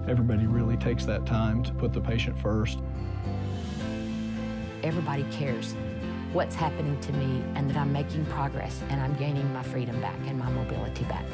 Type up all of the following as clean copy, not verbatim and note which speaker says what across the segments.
Speaker 1: Everybody really takes that time to put the patient first.
Speaker 2: Everybody cares what's happening to me and that I'm making progress and I'm gaining my freedom back and my mobility back.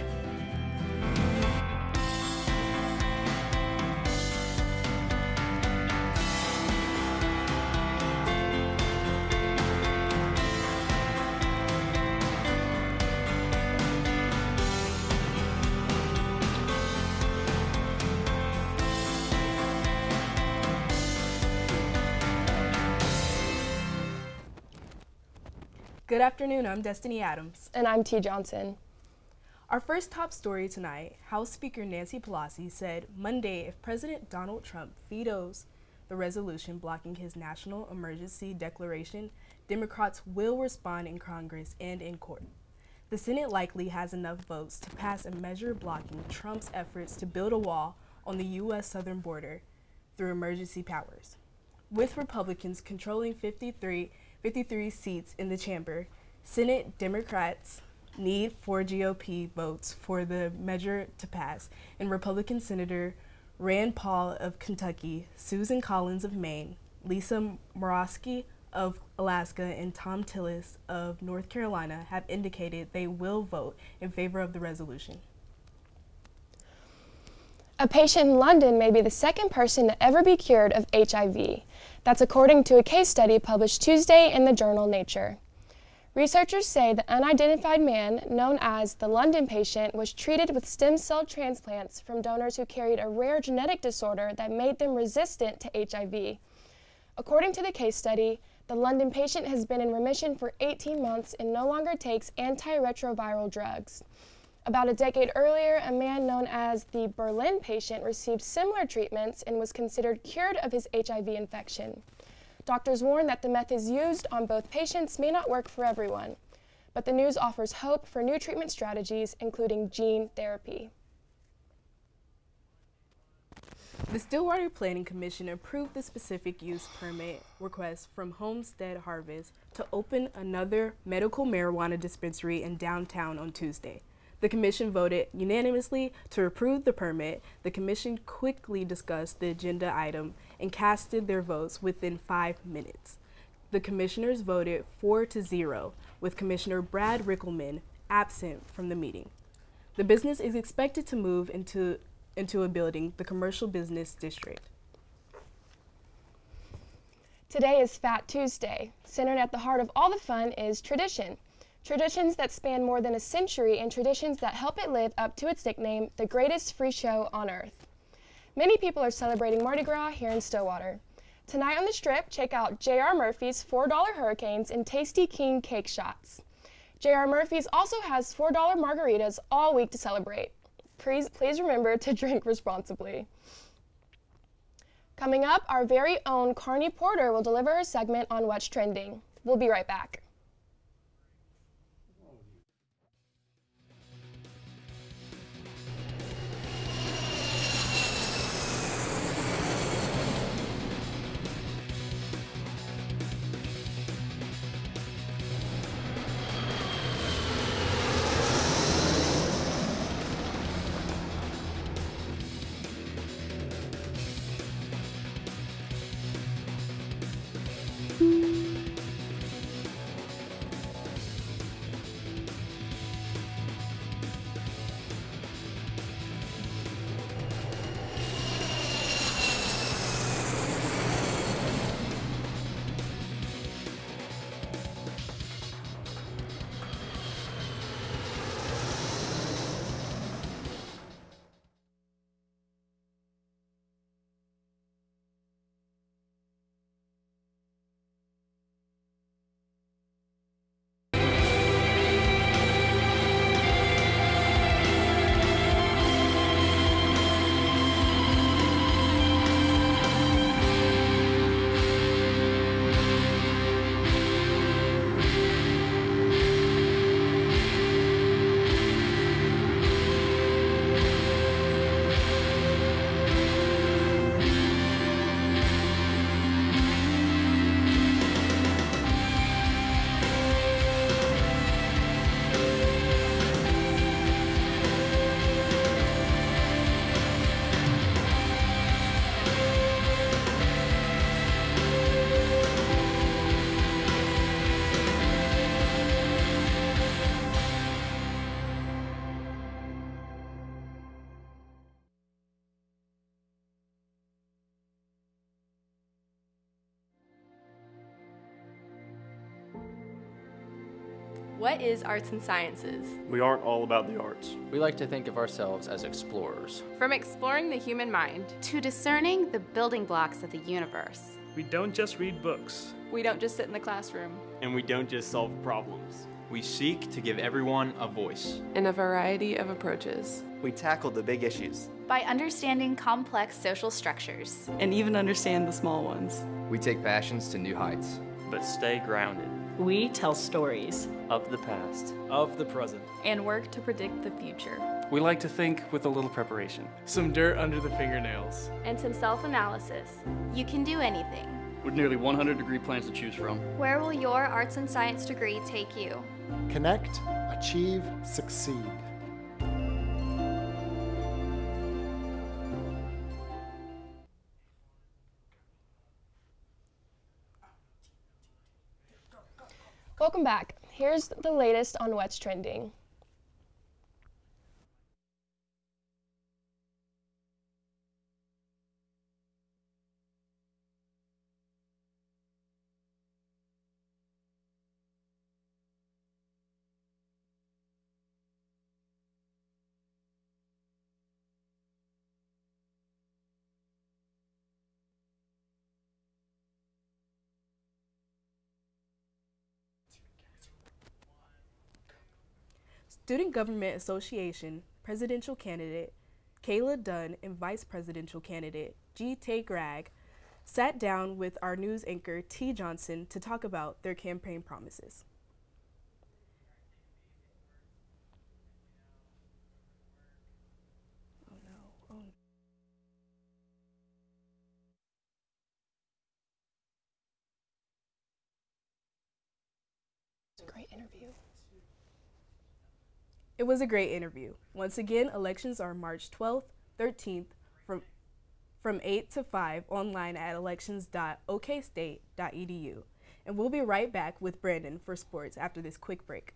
Speaker 3: Good afternoon, I'm Destiny Adams.
Speaker 4: And I'm T. Johnson.
Speaker 3: Our first top story tonight, House Speaker Nanci Pelosi said Monday if President Donald Trump vetoes the resolution blocking his national emergency declaration, Democrats will respond in Congress and in court. The Senate likely has enough votes to pass a measure blocking Trump's efforts to build a wall on the U.S. southern border through emergency powers. With Republicans controlling 53 seats in the chamber, Senate Democrats need 4 GOP votes for the measure to pass, and Republican Senator Rand Paul of Kentucky, Susan Collins of Maine, Lisa Murkowski of Alaska, and Tom Tillis of North Carolina have indicated they will vote in favor of the resolution.
Speaker 4: A patient in London may be the second person to ever be cured of HIV. That's according to a case study published Tuesday in the journal Nature. Researchers say the unidentified man, known as the London patient, was treated with stem cell transplants from donors who carried a rare genetic disorder that made them resistant to HIV. According to the case study, the London patient has been in remission for 18 months and no longer takes antiretroviral drugs. About a decade earlier, a man known as the Berlin patient received similar treatments and was considered cured of his HIV infection. Doctors warn that the methods used on both patients may not work for everyone, but the news offers hope for new treatment strategies, including gene therapy.
Speaker 3: The Stillwater Planning Commission approved the specific use permit request from Homestead Harvest to open another medical marijuana dispensary in downtown on Tuesday. The commission voted unanimously to approve the permit. The commission quickly discussed the agenda item and casted their votes within 5 minutes. The commissioners voted 4-0, with Commissioner Brad Rickleman absent from the meeting. The business is expected to move into a building, the Commercial Business District.
Speaker 4: Today is Fat Tuesday. Centered at the heart of all the fun is tradition. Traditions that span more than a century and traditions that help it live up to its nickname, the greatest free show on earth. Many people are celebrating Marti Gras here in Stillwater. Tonight on the Strip, check out J.R. Murphy's $4 Hurricanes and Tasty King Cake Shots. J.R. Murphy's also has $4 margaritas all week to celebrate. Please remember to drink responsibly. Coming up, our very own Carney Porter will deliver her segment on what's trending. We'll be right back.
Speaker 3: What is arts and sciences?
Speaker 5: We aren't all about the arts.
Speaker 6: We like to think of ourselves as explorers.
Speaker 3: From exploring the human mind
Speaker 7: to discerning the building blocks of the universe.
Speaker 5: We don't just read books.
Speaker 3: We don't just sit in the classroom.
Speaker 5: And we don't just solve problems.
Speaker 8: We seek to give everyone a voice.
Speaker 9: In a variety of approaches.
Speaker 10: We tackle the big issues.
Speaker 7: By understanding complex social structures.
Speaker 9: And even understand the small ones.
Speaker 6: We take passions to new heights.
Speaker 5: But stay grounded.
Speaker 11: We tell stories
Speaker 5: Of the past.
Speaker 12: Of the present.
Speaker 3: And work to predict the future.
Speaker 5: We like to think with a little preparation.
Speaker 12: Some dirt under the fingernails.
Speaker 3: And some self-analysis.
Speaker 7: You can do anything.
Speaker 13: With nearly 100-degree plans to choose from.
Speaker 7: Where will your arts and science degree take you?
Speaker 14: Connect, achieve, succeed.
Speaker 4: Welcome back. Here's the latest on what's trending.
Speaker 3: Student Government Association presidential candidate Kayla Dunn and vice presidential candidate G. Tay Gragg sat down with our news anchor T. Johnson to talk about their campaign promises. Oh no. Oh.
Speaker 4: It's a great interview.
Speaker 3: It was a great interview. Once again, elections are March 12th, 13th from 8 to 5 online at elections.okstate.edu. And we'll be right back with Brandon for sports after this quick break.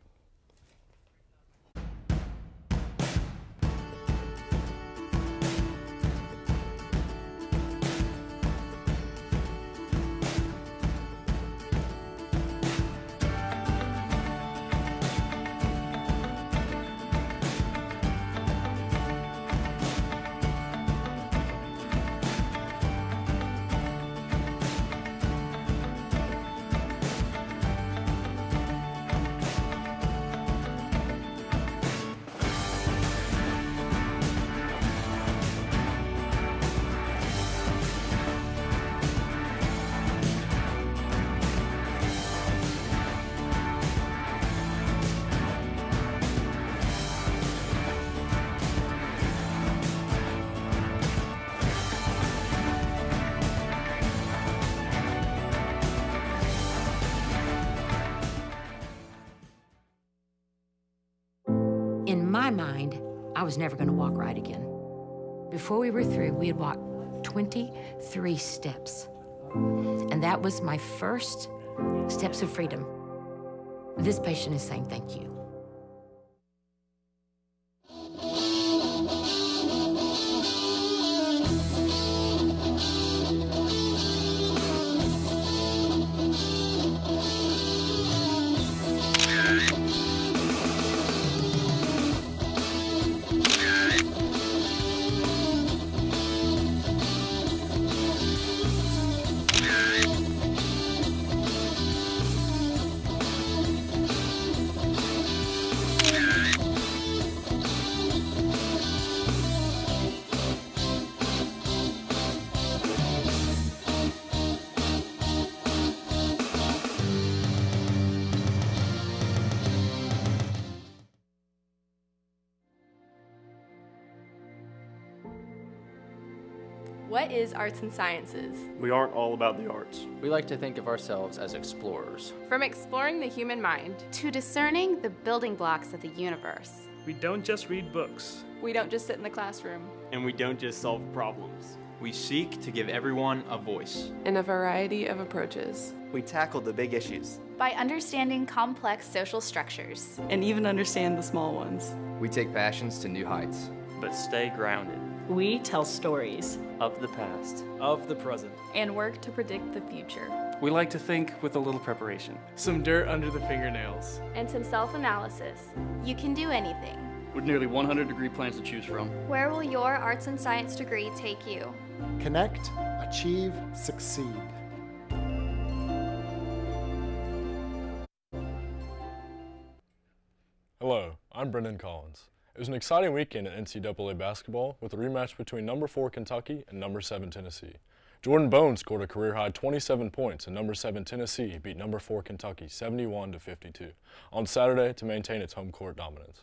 Speaker 2: In my mind, I was never going to walk right again. Before we were through, we had walked 23 steps. And that was my first steps of freedom. This patient is saying thank you.
Speaker 3: What is arts and sciences?
Speaker 5: We aren't all about the arts.
Speaker 6: We like to think of ourselves as explorers.
Speaker 3: From exploring the human mind
Speaker 7: to discerning the building blocks of the universe.
Speaker 5: We don't just read books.
Speaker 3: We don't just sit in the classroom.
Speaker 8: And we don't just solve problems. We seek to give everyone a voice.
Speaker 9: In a variety of approaches.
Speaker 10: We tackle the big issues.
Speaker 7: By understanding complex social structures.
Speaker 9: And even understand the small ones.
Speaker 6: We take passions to new heights.
Speaker 5: But stay grounded.
Speaker 11: We tell stories
Speaker 5: of the past.
Speaker 12: Of the present.
Speaker 3: And work to predict the future.
Speaker 5: We like to think with a little preparation.
Speaker 12: Some dirt under the fingernails.
Speaker 7: And some self-analysis. You can do anything.
Speaker 13: With nearly 100 degree plans to choose from.
Speaker 7: Where will your arts and science degree take you?
Speaker 14: Connect, achieve, succeed.
Speaker 15: Hello, I'm Brendan Collins. It was an exciting weekend in NCAA basketball with a rematch between number 4 Kentucky and number 7 Tennessee. Jordan Bone scored a career-high 27 points and number 7 Tennessee beat number 4 Kentucky 71-52 on Saturday to maintain its home court dominance.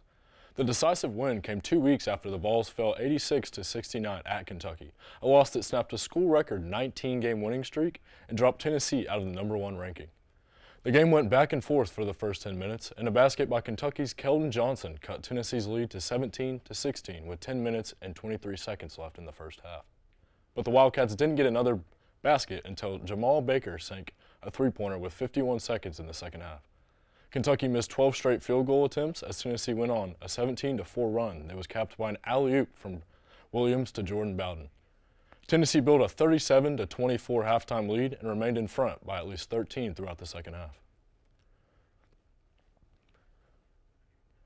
Speaker 15: The decisive win came 2 weeks after the Vols fell 86-69 at Kentucky, a loss that snapped a school record 19-game winning streak and dropped Tennessee out of the number 1 ranking. The game went back and forth for the first 10 minutes, and a basket by Kentucky's Keldon Johnson cut Tennessee's lead to 17-16 with 10 minutes and 23 seconds left in the first half. But the Wildcats didn't get another basket until Jamal Baker sank a three-pointer with 51 seconds in the second half. Kentucky missed 12 straight field goal attempts as Tennessee went on a 17-4 run that was capped by an alley-oop from Williams to Jordan Bowden. Tennessee built a 37-24 halftime lead and remained in front by at least 13 throughout the second half.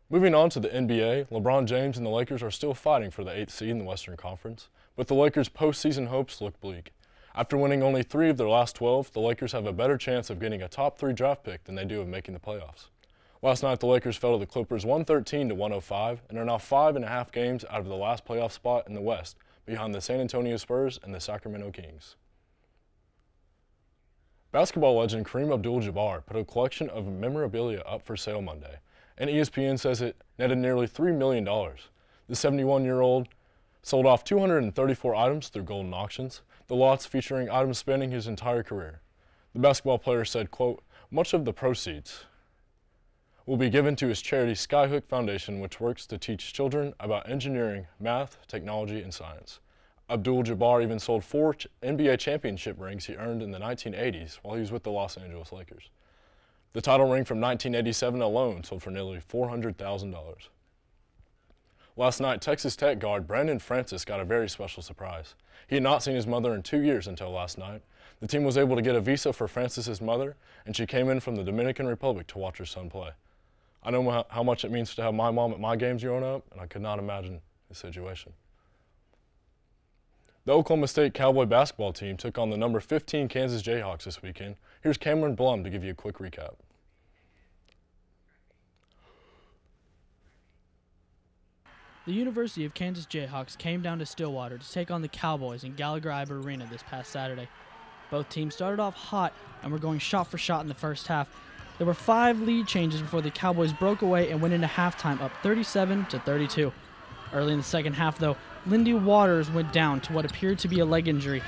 Speaker 15: Moving on to the NBA, LeBron James and the Lakers are still fighting for the 8th seed in the Western Conference, but the Lakers' postseason hopes look bleak. After winning only 3 of their last 12, the Lakers have a better chance of getting a top 3 draft pick than they do of making the playoffs. Last night, the Lakers fell to the Clippers 113-105 and are now 5.5 games out of the last playoff spot in the West, behind the San Antonio Spurs and the Sacramento Kings. Basketball legend Kareem Abdul-Jabbar put a collection of memorabilia up for sale Monday, and ESPN says it netted nearly $3 million. The 71-year-old sold off 234 items through Golden Auctions, the lots featuring items spanning his entire career. The basketball player said, quote, "Much of the proceeds will be given to his charity Skyhook Foundation, which works to teach children about engineering, math, technology, and science." Abdul-Jabbar even sold 4 NBA championship rings he earned in the 1980s while he was with the Los Angeles Lakers. The title ring from 1987 alone sold for nearly $400,000. Last night, Texas Tech guard Brandon Francis got a very special surprise. He had not seen his mother in 2 years until last night. The team was able to get a visa for Francis's mother, and she came in from the Dominican Republic to watch her son play. I know how much it means to have my mom at my games growing up, and I could not imagine the situation. The Oklahoma State Cowboy basketball team took on the number 15 Kansas Jayhawks this weekend. Here's Cameron Blum to give you a quick recap.
Speaker 16: The University of Kansas Jayhawks came down to Stillwater to take on the Cowboys in Gallagher-Iba Arena this past Saturday. Both teams started off hot and were going shot for shot in the first half. There were 5 lead changes before the Cowboys broke away and went into halftime up 37-32. Early in the second half, though, Lindy Waters went down to what appeared to be a leg injury.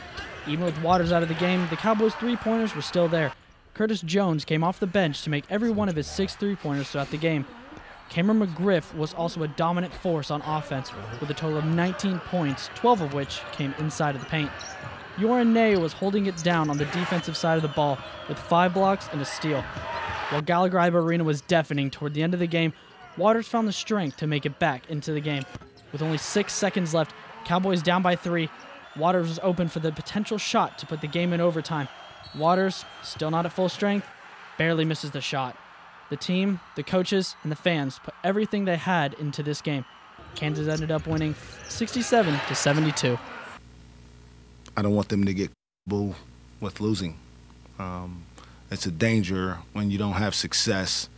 Speaker 16: Even with Waters out of the game, the Cowboys' three-pointers were still there. Curtis Jones came off the bench to make every one of his 6 three-pointers throughout the game. Cameron McGriff was also a dominant force on offense with a total of 19 points, 12 of which came inside of the paint. Yoren Ney was holding it down on the defensive side of the ball with 5 blocks and a steal. While Gallagher-Iba Arena was deafening toward the end of the game, Waters found the strength to make it back into the game. With only 6 seconds left, Cowboys down by 3. Waters was open for the potential shot to put the game in overtime. Waters, still not at full strength, barely misses the shot. The team, the coaches, and the fans put everything they had into this game. Kansas ended up winning 67-72.
Speaker 17: I don't want them to get comfortable with losing. It's a danger when you don't have success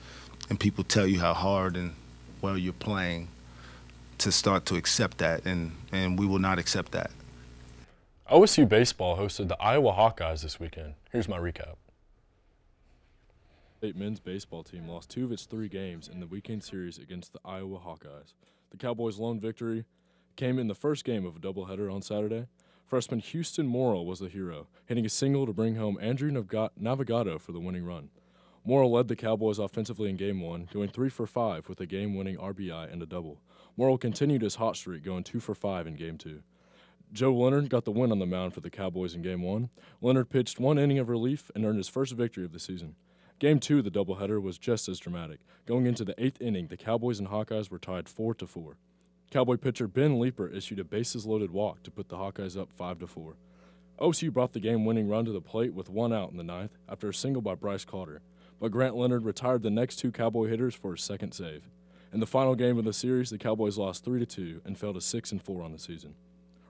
Speaker 17: and people tell you how hard and well you're playing to start to accept that, and we will not accept that.
Speaker 15: OSU baseball hosted the Iowa Hawkeyes this weekend. Here's my recap. The men's baseball team lost 2 of its 3 games in the weekend series against the Iowa Hawkeyes. The Cowboys' lone victory came in the first game of a doubleheader on Saturday. Freshman Houston Morrill was the hero, hitting a single to bring home Andrew Navigado for the winning run. Morrill led the Cowboys offensively in Game 1, going 3 for 5 with a game-winning RBI and a double. Morrill continued his hot streak, going 2 for 5 in Game 2. Joe Leonard got the win on the mound for the Cowboys in Game 1. Leonard pitched 1 inning of relief and earned his first victory of the season. Game 2, the doubleheader, was just as dramatic. Going into the 8th inning, the Cowboys and Hawkeyes were tied 4-4. Cowboy pitcher Ben Leeper issued a bases-loaded walk to put the Hawkeyes up 5-4. OSU brought the game-winning run to the plate with 1 out in the 9th after a single by Bryce Carter, but Grant Leonard retired the next 2 Cowboy hitters for his second save. In the final game of the series, the Cowboys lost 3-2 and fell to 6-4 on the season.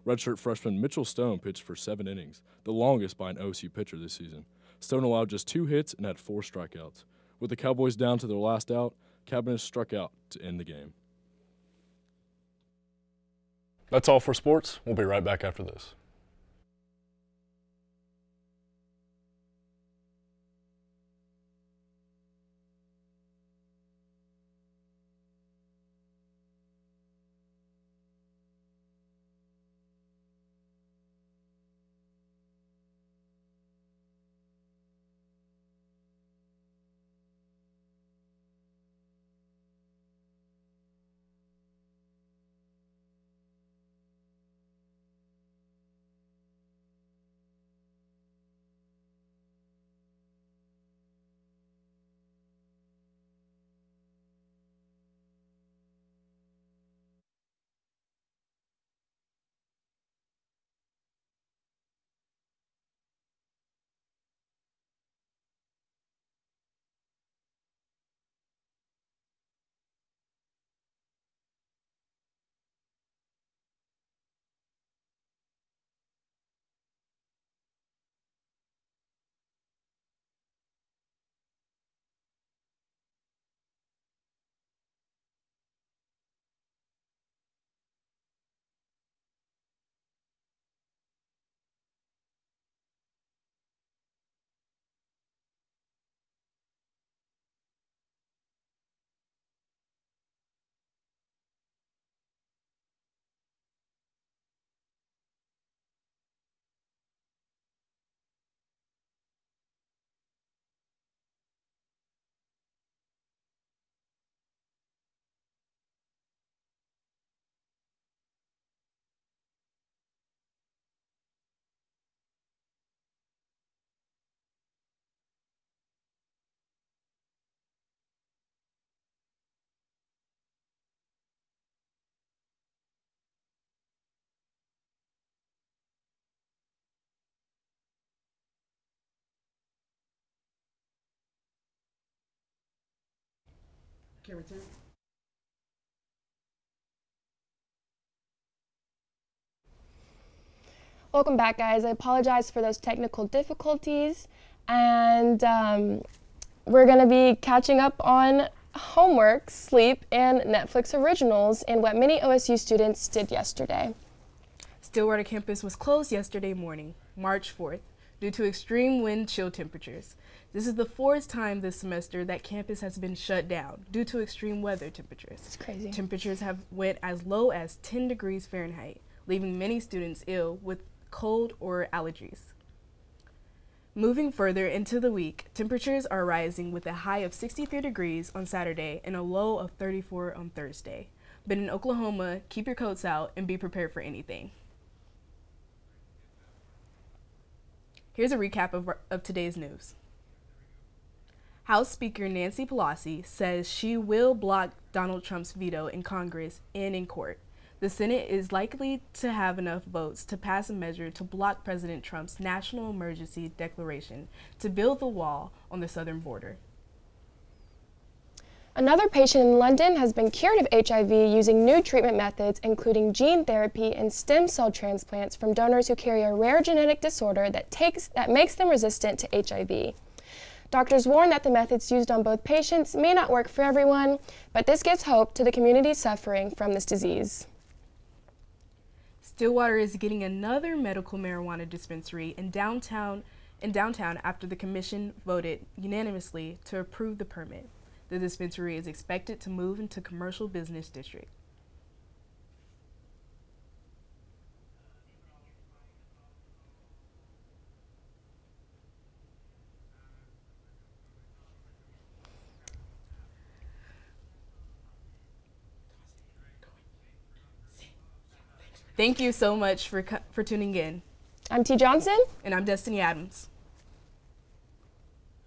Speaker 15: Redshirt freshman Mitchell Stone pitched for 7 innings, the longest by an OSU pitcher this season. Stone allowed just 2 hits and had 4 strikeouts. With the Cowboys down to their last out, Cabanis struck out to end the game. That's all for sports. We'll be right back after this.
Speaker 3: Can return.
Speaker 4: Welcome back, guys. I apologize for those technical difficulties, and we're going to be catching up on homework, sleep, and Netflix originals and what many OSU students did yesterday.
Speaker 3: Stillwater campus was closed yesterday morning, March 4th, due to extreme wind chill temperatures. This is the 4th time this semester that campus has been shut down due to extreme weather temperatures.
Speaker 4: It's crazy.
Speaker 3: Temperatures have went as low as 10 degrees Fahrenheit, leaving many students ill with cold or allergies. Moving further into the week, temperatures are rising with a high of 63 degrees on Saturday and a low of 34 on Thursday. But in Oklahoma, keep your coats out and be prepared for anything. Here's a recap of today's news. House Speaker Nanci Pelosi says she will block Donald Trump's veto in Congress and in court. The Senate is likely to have enough votes to pass a measure to block President Trump's national emergency declaration to build the wall on the southern border.
Speaker 4: Another patient in London has been cured of HIV using new treatment methods, including gene therapy and stem cell transplants from donors who carry a rare genetic disorder that makes them resistant to HIV. Doctors warn that the methods used on both patients may not work for everyone, but this gives hope to the community suffering from this disease.
Speaker 3: Stillwater is getting another medical marijuana dispensary in downtown after the commission voted unanimously to approve the permit. The dispensary is expected to move into commercial business district. Thank you so much for tuning in.
Speaker 4: I'm T. Johnson.
Speaker 3: And I'm Destiny Adams.